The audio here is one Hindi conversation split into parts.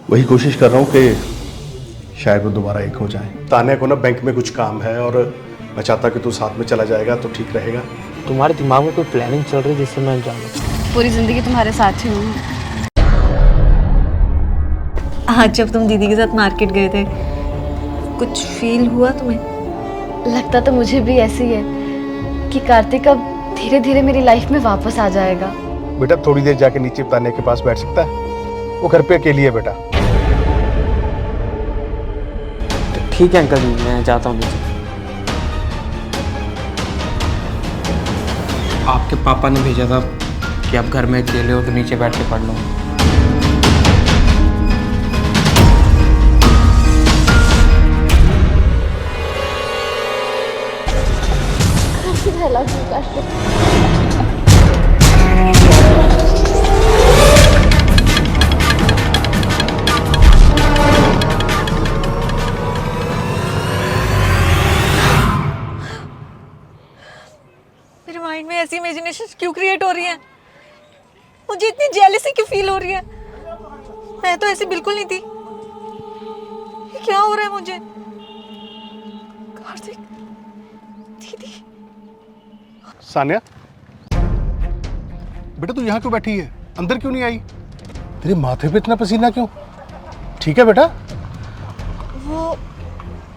वही कोशिश कर रहा हूँ कि शायद वो दोबारा एक हो जाए। तान्या को ना बैंक में कुछ काम है और मैं चाहता कि तू साथ में चला जाएगा तो ठीक रहेगा। तुम्हारे दिमाग में कोई प्लानिंग चल रही है जिससे मैं जानूं? पूरी जिंदगी तुम्हारे साथ ही हूँ। आज जब तुम दीदी के साथ मार्केट गए थे, कुछ फील हुआ तुम्हें? लगता तो मुझे भी ऐसी है कि कार्तिक अब धीरे धीरे मेरी लाइफ में वापस आ जाएगा। बेटा थोड़ी देर जाके नीचे तान्या के पास बैठ सकता है? वो घर पे अकेली है बेटा। ठीक है अंकल जी, मैं जाता हूँ नीचे। आपके पापा ने भेजा था कि आप घर में अकेले हो तो नीचे बैठ के पढ़ लो। मेरे माइंड में ऐसी इमेजिनेशन क्यों क्रिएट हो रही है? मुझे इतनी जेलसी क्यों फील हो रही है? मैं तो ऐसी बिल्कुल नहीं थी। ये क्या हो रहा है मुझे? कार्तिक, दीदी। सान्या बेटा तू यहाँ क्यों बैठी है? अंदर क्यों नहीं आई? तेरे माथे पे इतना पसीना क्यों? ठीक है बेटा? वो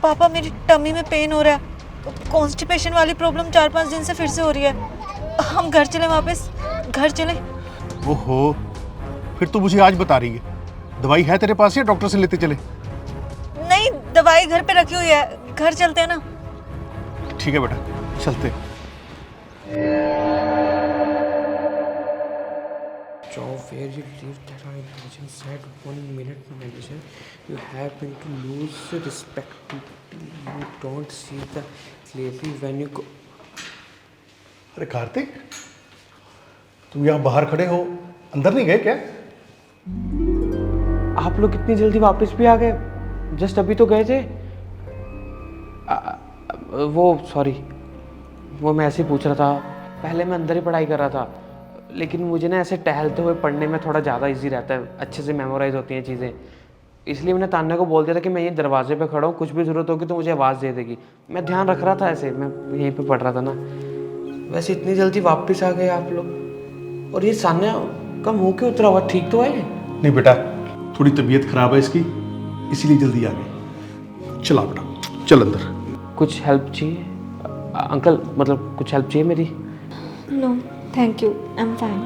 पापा, मेरी टमी में पेन हो रहा है। कॉन्स्टिपेशन वाली प्रॉब्लम 4-5 दिन से फिर से हो रही है। हम घर चले, वापस घर चले। ओहो, फिर तो मुझे आज बता रही है। दवाई है तेरे पास या डॉक्टर से लेते चले? नहीं, दवाई घर पे रखी हुई है, घर चलते हैं ना। ठीक है बेटा, चलते। Job where you live that I imagine said 1 minute manager, you happen to lose respectability, you don't see the clearly when you go. अरे कार्तिक, तुम यहाँ बाहर खड़े हो, अंदर नहीं गए क्या? आप लोग इतनी जल्दी वापस भी आ गए? जस्ट अभी तो गए थे। वो सॉरी, वो मैं ऐसे ही पूछ रहा था। पहले मैं अंदर ही पढ़ाई कर रहा था, लेकिन मुझे ना ऐसे टहलते हुए पढ़ने में थोड़ा ज़्यादा इजी रहता है, अच्छे से मेमोराइज होती हैं चीज़ें। इसलिए मैंने तान्या को बोल दिया था कि मैं ये दरवाजे पे खड़ा हूँ, कुछ भी ज़रूरत होगी तो मुझे आवाज़ दे देगी। मैं ध्यान रख रहा था, ऐसे मैं यहीं पे पढ़ रहा था ना। वैसे इतनी जल्दी वापस आ गए आप लोग। और ये सान्या का मुँह क्यों उतरा हुआ? ठीक तो है? नहीं बेटा, थोड़ी तबीयत खराब है इसकी, इसीलिए जल्दी आ गई। चला बेटा, चल अंदर। कुछ हेल्प चाहिए अंकल? मतलब कुछ हेल्प चाहिए मेरी? No thank you, I am fine.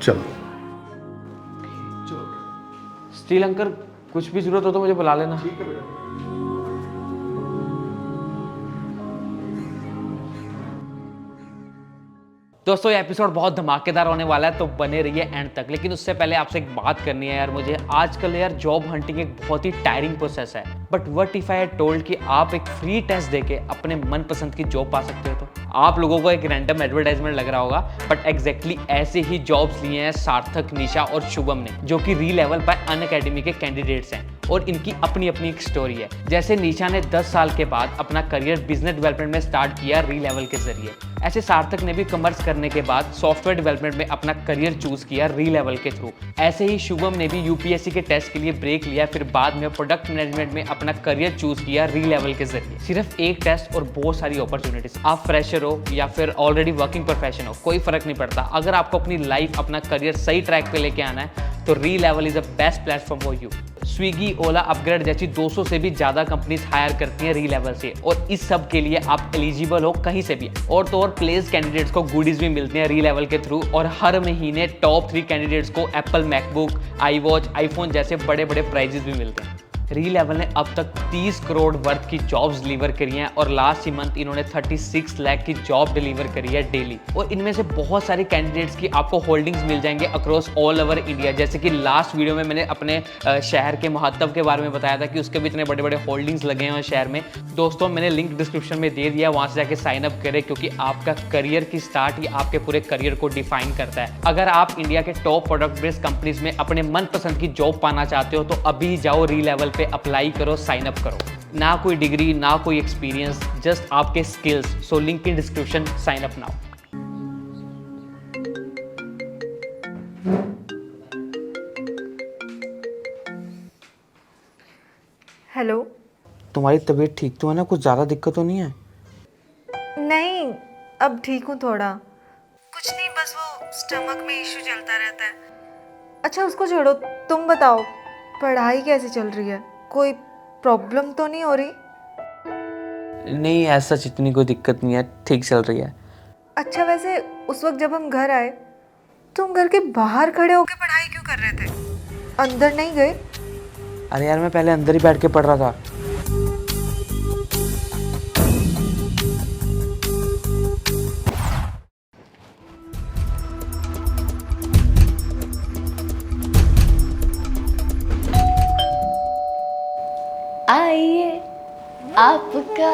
चल। स्टील अंकल, कुछ भी जरूरत हो तो मुझे बुला लेना। दोस्तों ये एपिसोड बहुत धमाकेदार होने वाला है, तो बने रहिए एंड तक। लेकिन उससे पहले आपसे एक बात करनी है यार मुझे। आजकल यार जॉब हंटिंग एक बहुत ही टायरिंग प्रोसेस है, but what if I told कि आप एक फ्री टेस्ट देके अपने मनपसंद की जॉब पा सकते हो? तो आप लोगों को एक रैंडम एडवर्टाइजमेंट लग रहा होगा, बट एग्जैक्टली ऐसे ही जॉब्स लिए हैं सार्थक, निशा और शुभम ने, जो कि री लेवल बाय अनअकैडमी के कैंडिडेट्स हैं। और इनकी अपनी अपनी एक स्टोरी है। जैसे निशा ने 10 साल के बाद अपना करियर बिजनेस डेवलपमेंट में स्टार्ट किया री लेवल के जरिए, ऐसे सार्थक ने भी कॉमर्स करने के बाद सॉफ्टवेयर डेवलपमेंट में अपना करियर चूज किया री लेवल के थ्रू। ऐसे ही शुभम ने भी यूपीएससी के टेस्ट के लिए ब्रेक लिया, फिर बाद में प्रोडक्ट मैनेजमेंट में अपना करियर चूज किया री लेवल के जरिए। सिर्फ एक टेस्ट और बहुत सारी अपॉर्चुनिटीज। आप फ्रेशर हो या फिर ऑलरेडी वर्किंग प्रोफेशन हो, कोई फर्क नहीं पड़ता। अगर आपको अपनी लाइफ, अपना करियर सही ट्रैक पे लेके आना है तो री level is the best platform for you. Swiggy, Ola, upgrade जैसी 200 से भी ज्यादा कंपनीज हायर करती हैं री लेवल से, और इस सब के लिए आप एलिजिबल हो कहीं से भी। और तो और प्लेस कैंडिडेट्स को गुडीज भी मिलती हैं री लेवल के थ्रू, और हर महीने टॉप 3 कैंडिडेट्स को एप्पल मैकबुक, iWatch, आईफोन जैसे बड़े बड़े प्राइजेस भी मिलते हैं। री लेवल ने अब तक 30 करोड़ वर्थ की जॉब्स डिलीवर करी हैं, और लास्ट ही मंथ इन्होंने 36 लाख की जॉब डिलीवर करी है डेली। और इनमें से बहुत सारे कैंडिडेट्स की आपको होल्डिंग्स मिल जाएंगे अक्रॉस ऑल ओवर इंडिया। जैसे कि लास्ट वीडियो में मैंने अपने शहर के महत्व के बारे में बताया था कि उसके भी इतने बड़े बड़े होल्डिंग्स लगे हैं शहर में। दोस्तों मैंने लिंक डिस्क्रिप्शन में दे दिया, वहां से जाके साइन अप करें, क्योंकि आपका करियर की स्टार्ट ही आपके पूरे करियर को डिफाइन करता है। अगर आप इंडिया के टॉप प्रोडक्ट बेस्ड कंपनीज में अपने मनपसंद की जॉब पाना चाहते हो तो अभी जाओ री लेवल पे अप्लाई करो, साइन अप करो। ना कोई डिग्री, ना कोई एक्सपीरियंस, जस्ट आपके skills. So link in description, sign up now. Hello. तुम्हारी तबीयत ठीक तो है ना? कुछ ज़्यादा दिक्कत तो नहीं है? नहीं, अब ठीक हूँ थोड़ा। कुछ नहीं, बस वो स्टमक में इशू चलता रहता है। अच्छा उसको छोड़ो, तुम बताओ पढ़ाई कैसी चल रही है? कोई प्रॉब्लम तो नहीं हो रही? नहीं, ऐसा इतनी कोई दिक्कत नहीं है, ठीक चल रही है। अच्छा वैसे उस वक्त जब हम घर आए तुम घर के बाहर खड़े होकर पढ़ाई क्यों कर रहे थे? अंदर नहीं गए? अरे यार, मैं पहले अंदर ही बैठ के पढ़ रहा था। आइए आपका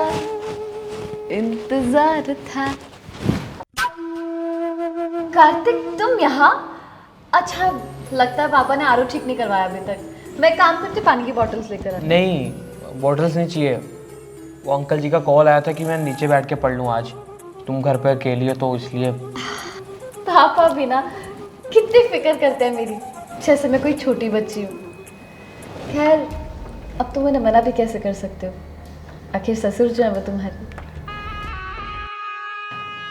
इंतजार था। कार्तिक तुम यहाँ? अच्छा लगता है पापा ने आरओ ठीक नहीं करवाया अभी तक। मैं एक काम करती हूँ, पानी की बॉटल्स लेकर आती। नहीं, बॉटल्स नहीं चाहिए। वो अंकल जी का कॉल आया था कि मैं नीचे बैठ के पढ़ लूँ आज। तुम घर पे अकेली हो तो इसलिए। पापा भी ना कितनी फिक्र करते हैं मेरी, जैसे मैं कोई छोटी बच्ची हूँ। खैर अब तुम उन्हें मना भी कैसे कर सकते हो, आखिर ससुर जो है वो तुम्हारे।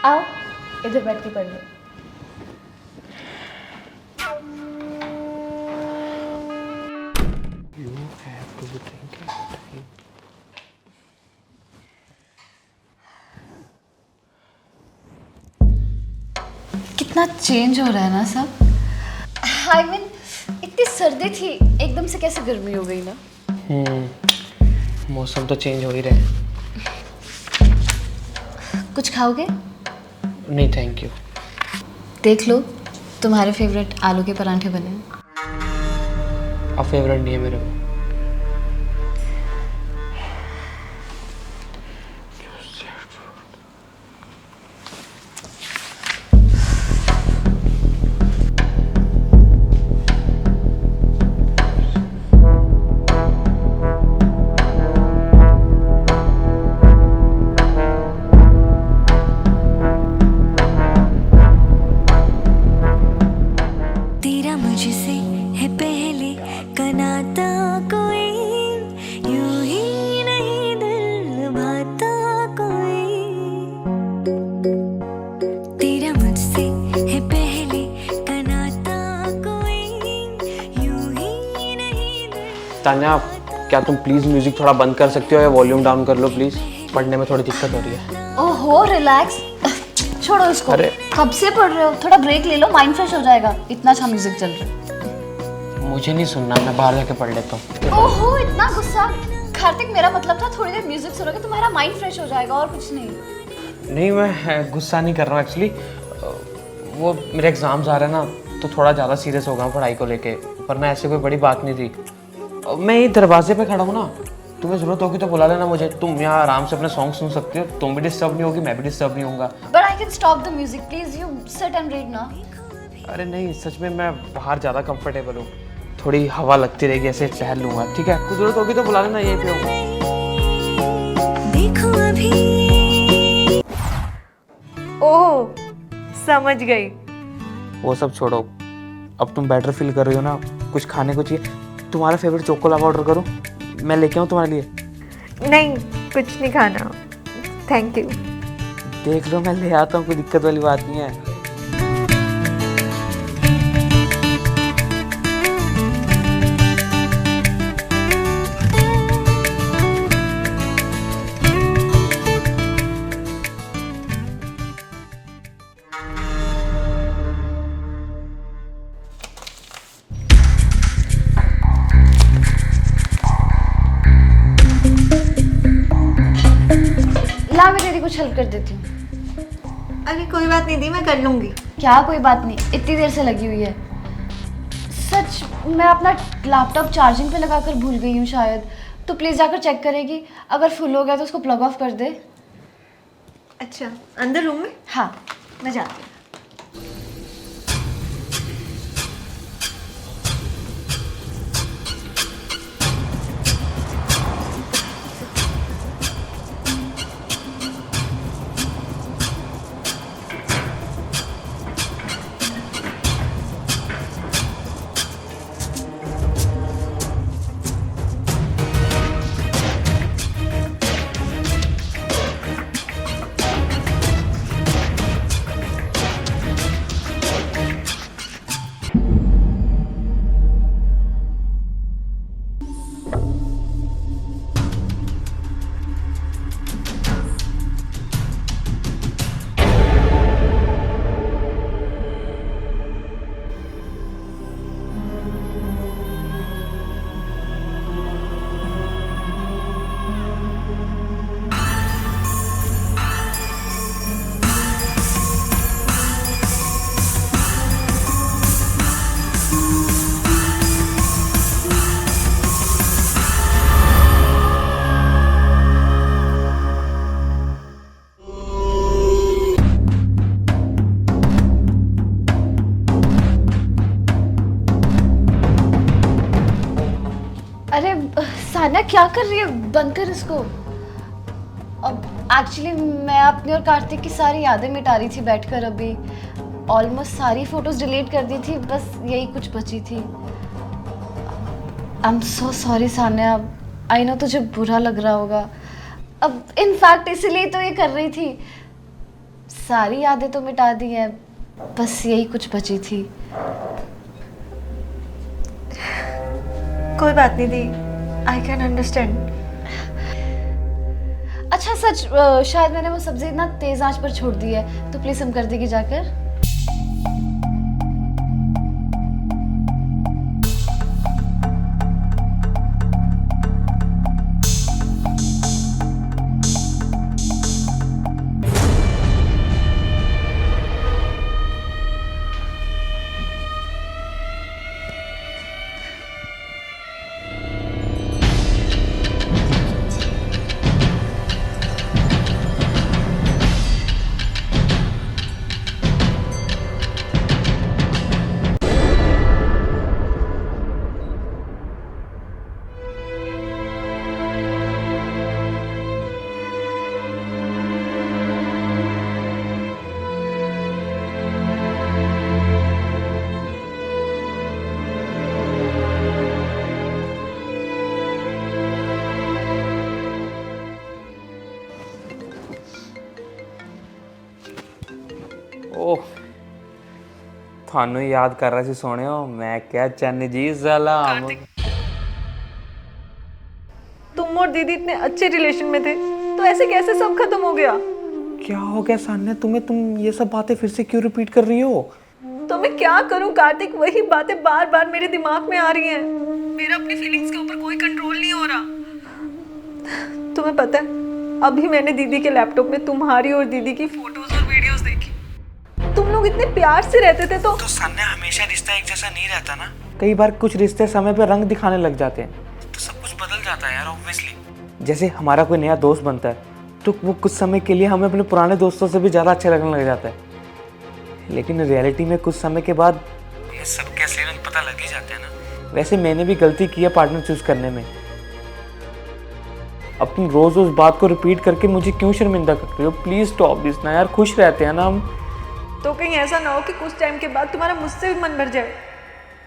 आओ इधर बैठ के पढ़ लो। कितना चेंज हो रहा है ना सब। I mean, इतनी सर्दी थी, एकदम से कैसे गर्मी हो गई ना। मौसम तो चेंज हो ही रहे हैं। कुछ खाओगे? नहीं थैंक यू। देख लो तुम्हारे फेवरेट आलू के परांठे बने हैं। अब फेवरेट नहीं है मेरे को। तान्या, क्या तुम प्लीज़ म्यूज़िक थोड़ा बंद कर सकती हो या वॉल्यूम डाउन कर लो प्लीज़? पढ़ने में थोड़ी दिक्कत हो रही है। ओहो रिलैक्स, छोड़ो इसको। अरे कब से पढ़ रहे हो? थोड़ा ब्रेक ले लो, माइंड फ्रेश हो जाएगा। इतना अच्छा म्यूजिक चल रहा है। मुझे नहीं सुनना, मैं बाहर जाके पढ़ लेता हूँ। ओहो इतना गुस्सा। कार्तिक मेरा मतलब था थोड़ी देर म्यूजिक सुनोगे तुम्हारा माइंड फ्रेश हो जाएगा, और कुछ नहीं। नहीं, मैं गुस्सा नहीं कर रहा हूँ एक्चुअली। वो मेरे एग्ज़ाम्स आ रहे हैं ना, तो थोड़ा ज़्यादा सीरियस हो गया हूँ पढ़ाई को लेके, वरना ऐसे कोई बड़ी बात नहीं थी। मैं ये दरवाजे पे खड़ा हूँ ना, तुम्हें ज़रूरत होगी तो बुला लेना मुझे। तुम यहाँ आराम से अपने सॉन्ग सुन सकते हो, तुम भी डिस्टर्ब नहीं होगी, मैं भी डिस्टर्ब नहीं होऊंगा। But I can stop the music please, you sit and read ना। अरे नहीं, सच में मैं बाहर ज़्यादा कंफर्टेबल हूँ, थोड़ी हवा लगती रहेगी, ऐसे टहल लूँगा। ठीक है, कुछ ज़रूरत होगी तो बुला लेना, यहीं पे हूँ। ओह समझ गई। वो सब छोड़ो, अब तुम बेटर फील कर रही हो ना, कुछ खाने को चाहिए? तुम्हारा फेवरेट चोकोलावा ऑर्डर करूँ? मैं लेके आऊँ तुम्हारे लिए? नहीं कुछ नहीं खाना, थैंक यू। देख लो मैं ले आता हूँ, कोई दिक्कत वाली बात नहीं है। ला मैं तेरी कुछ हेल्प कर देती हूँ। अरे कोई बात नहीं दी, मैं कर लूँगी। क्या कोई बात नहीं, इतनी देर से लगी हुई है। सच मैं अपना लैपटॉप चार्जिंग पे लगाकर भूल गई हूँ शायद, तो प्लीज़ जाकर चेक करेगी, अगर फुल हो गया तो उसको प्लग ऑफ कर दे। अच्छा अंदर रूम में? हाँ मैं जाती हूँ। अरे सान्या क्या कर रही है, बंद कर इसको। अब एक्चुअली मैं अपनी और कार्तिक की सारी यादें मिटा रही थी बैठकर, अभी ऑलमोस्ट सारी फोटोज डिलीट कर दी थी, बस यही कुछ बची थी। I am so sorry Sanya, I know तुझे बुरा लग रहा होगा। अब इनफैक्ट इसीलिए तो ये कर रही थी, सारी यादें तो मिटा दी हैं, बस यही कुछ बची थी। कोई बात नहीं दी, आई कैन अंडरस्टैंड। अच्छा सच, शायद मैंने वो सब्जी इतना तेज आंच पर छोड़ दी है, तो प्लीज हम कर देगी जाकर। ओह थानू याद कर रहा सी सोने हो, मैं क्या चन्न जी सलाम। तुम और दीदी इतने अच्छे रिलेशन में थे, तो ऐसे कैसे सब खत्म हो गया? क्या हो गया सान्या तुम्हें? तुम ये सब बातें फिर से क्यों रिपीट कर रही हो? तो मैं क्या करूं कार्तिक, वही बातें बार बार मेरे दिमाग में आ रही हैं। मेरा अपनी फीलिंग्स के ऊपर कोई कंट्रोल नहीं हो रहा। तुम्हें पता है, अभी मैंने दीदी के लैपटॉप में तुम्हारी और दीदी की फोटोज और वीडियोस देखी। तुम लोग इतने प्यार से रहते थे। तो सान्या हमेशा रिश्ता एक जैसा नहीं रहता ना, कई बार कुछ रिश्ते समय पे रंग दिखाने लग जाते हैं, तो सब कुछ बदल जाता है यार ऑब्वियसली। जैसे हमारा कोई नया दोस्त बनता है तो वो कुछ समय के लिए हमें अपने पुराने दोस्तों से भी ज़्यादा अच्छा लगने लग जाता है, लेकिन रियलिटी में कुछ समय के बाद हमें सबके असली रंग पता लग ही जाते हैं ना। वैसे मैंने भी गलती की है पार्टनर चूज करने में। अब तुम रोज उस बात को रिपीट करके मुझे क्यों शर्मिंदा कर रही हो? प्लीज स्टॉप दिस ना यार, खुश रहते हैं ना हम। तो कहीं ऐसा ना हो कि कुछ टाइम के बाद तुम्हारा मुझसे भी मन भर जाए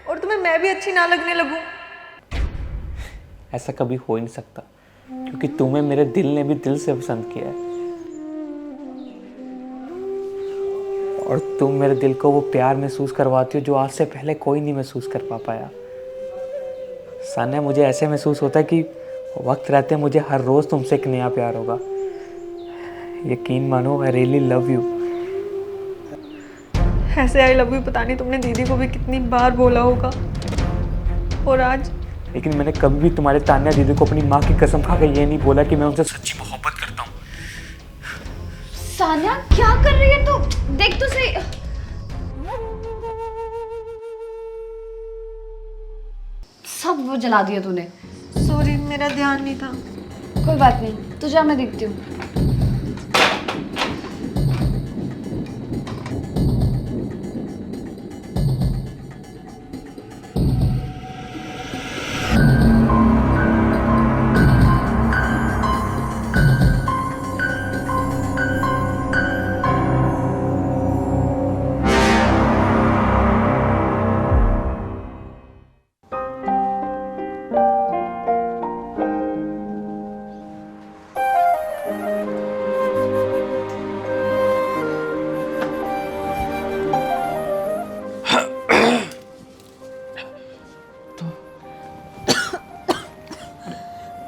और तुम्हें मैं भी अच्छी ना लगने लगूं। ऐसा कभी हो ही नहीं सकता, क्योंकि तुम्हें मेरे दिल ने भी दिल से पसंद किया है, और तुम मेरे दिल को वो प्यार महसूस करवाती हो जो आज से पहले कोई नहीं महसूस कर पाया। सान्या, मुझे ऐसे महसूस होता है कि वक्त रहते मुझे हर रोज़ तुमसे एक नया प्यार होगा। यकीन मानो, आई रियली लव यू। ऐसे आई लव यू पता नहीं तुमने दीदी को भी कितनी बार बोला होगा, और आज। लेकिन मैंने कभी भी तुम्हारे तान्या दीदी को अपनी माँ की कसम खा के ये नहीं बोला कि मैं उनसे सच्ची मोहब्बत करता हूँ। सान्या क्या कर रही है तू? देख तो सही। सब वो जला दिया तूने। सॉरी, मेरा ध्यान नहीं था। कोई बात नहीं, तू जा, मैं देखती हूँ।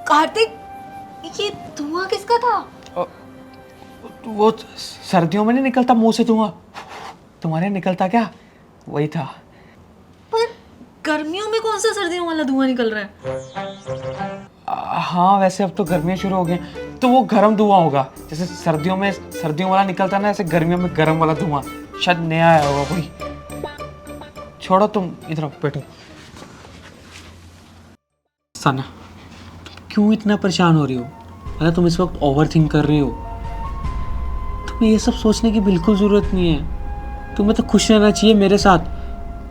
कार्तिक, ये धुआं किसका था? वो सर्दियों में नहीं निकलता मुंह से धुआं, तुम्हारे निकलता क्या? वही था। पर गर्मियों में कौन सा सर्दियों वाला धुआं निकल रहा है? हाँ, वैसे अब तो गर्मियाँ शुरू हो गई, तो वो गर्म धुआं होगा। जैसे सर्दियों में सर्दियों वाला निकलता ना, ऐसे गर्मियों में गर्म वाला धुआं। शायद नया आया होगा कोई। छोड़ो, तुम इधर बैठो। सान्या, क्यों इतना परेशान हो रही हो? मतलब तुम इस वक्त ओवर थिंक कर रही हो। तुम्हें ये सब सोचने की बिल्कुल ज़रूरत नहीं है। तुम्हें तो खुश रहना चाहिए मेरे साथ,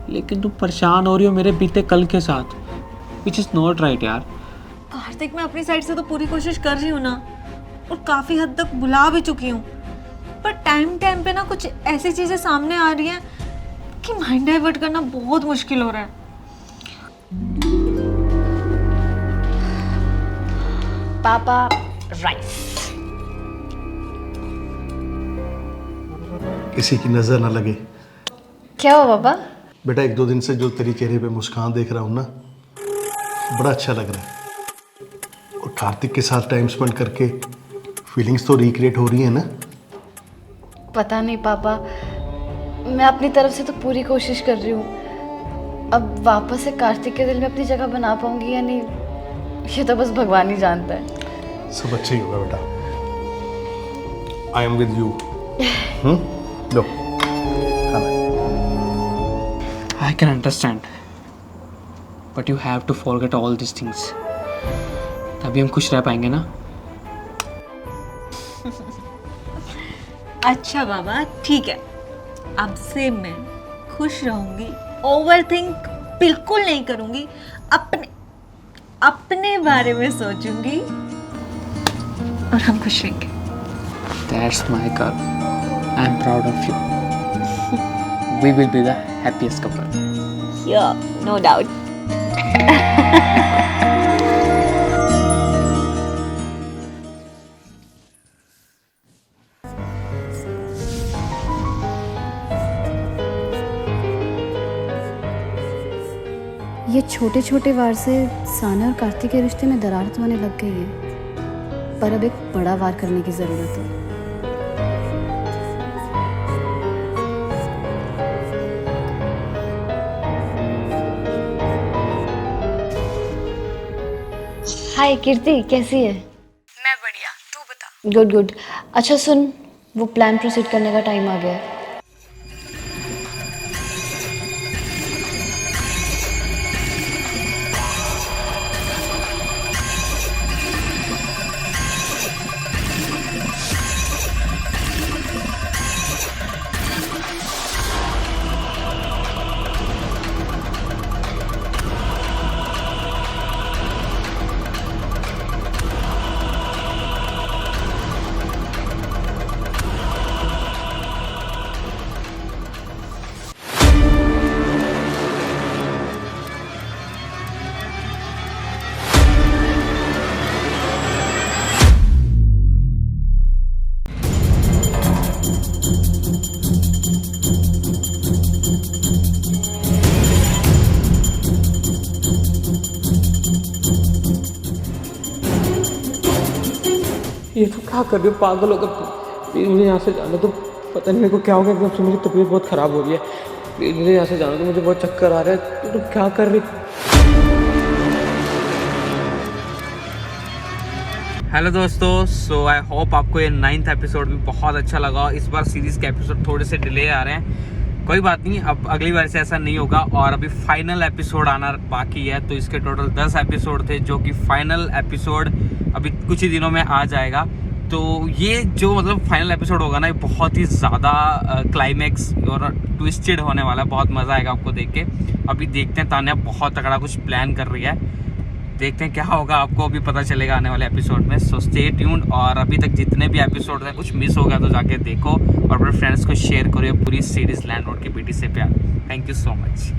लेकिन तुम परेशान हो रही हो मेरे बीते कल के साथ। विच इज़ नॉट राइट यार। कार्तिक, मैं अपनी साइड से तो पूरी कोशिश कर रही हूँ ना, और काफ़ी हद तक बुला भी चुकी हूँ, पर टाइम टाइम पे ना कुछ ऐसी चीज़ें सामने आ रही हैं कि माइंड डाइवर्ट करना बहुत मुश्किल हो रहा है। पापा राइस। किसी की नज़र ना लगे। क्या हुआ पापा? बेटा 1-2 दिन से जो तेरी चेहरे पे मुस्कान देख रहा हूँ ना, बड़ा अच्छा लग रहा है। और कार्तिक के साथ टाइम स्पेंड करके फीलिंग्स तो रिक्रिएट हो रही है ना? पता नहीं पापा, मैं अपनी तरफ से तो पूरी कोशिश कर रही हूँ। अब वापस से कार्तिक के दिल में अपनी जगह बना पाऊंगी या नहीं, ये तो बस भगवान ही जानता है। सब अच्छा ही होगा बेटा। I am with you. लो खाना। I can understand, but you have to forget all these things. तभी हम खुश रह पाएंगे ना। अच्छा बाबा, ठीक है, अब से मैं खुश रहूंगी, ओवर थिंक बिल्कुल नहीं करूंगी, अपने बारे में सोचूंगी और हम खुश रहेंगे। That's my girl. I'm proud of you. We will be the happiest couple. Yeah, no doubt. ये छोटे छोटे वार से साना और कार्तिक के रिश्ते में दरार तो आने लग गई है, पर अब एक बड़ा वार करने की ज़रूरत है। हाय कीर्ति, कैसी है? मैं बढ़िया, तू बता। Good good. अच्छा सुन, वो प्लान प्रोसीड करने का टाइम आ गया है। ये तो क्या कर रही हो, पागल हो गए। प्लीज़ मुझे यहाँ से जाने दो। पता नहीं मेरे को क्या हो गया, एकदम से मेरी तबीयत बहुत ख़राब हो रही है। प्लीज़ मुझे यहाँ से जाने दो, मुझे बहुत चक्कर आ रहा है। तुम क्या कर रही? हेलो दोस्तों, सो आई होप आपको ये 9th एपिसोड भी बहुत अच्छा लगा। इस बार सीरीज़ के एपिसोड थोड़े से डिले आ रहे हैं, कोई बात नहीं, अब अगली बार से ऐसा नहीं होगा। और अभी फाइनल एपिसोड आना बाकी है, तो इसके टोटल 10 एपिसोड थे, जो कि फाइनल एपिसोड अभी कुछ ही दिनों में आ जाएगा। तो ये जो मतलब फाइनल एपिसोड होगा ना, ये बहुत ही ज़्यादा क्लाइमैक्स और ट्विस्टेड होने वाला है। बहुत मज़ा आएगा आपको देख के। अभी देखते हैं, तान्या बहुत तगड़ा कुछ प्लान कर रही है, देखते हैं क्या होगा, आपको अभी पता चलेगा आने वाले एपिसोड में। So stay tuned. और अभी तक जितने भी एपिसोड हैं, कुछ मिस हो गया तो जाके देखो और अपने फ्रेंड्स को शेयर करो पूरी सीरीज़ लैंडलॉर्ड के बेटी से प्यार। Thank you so much.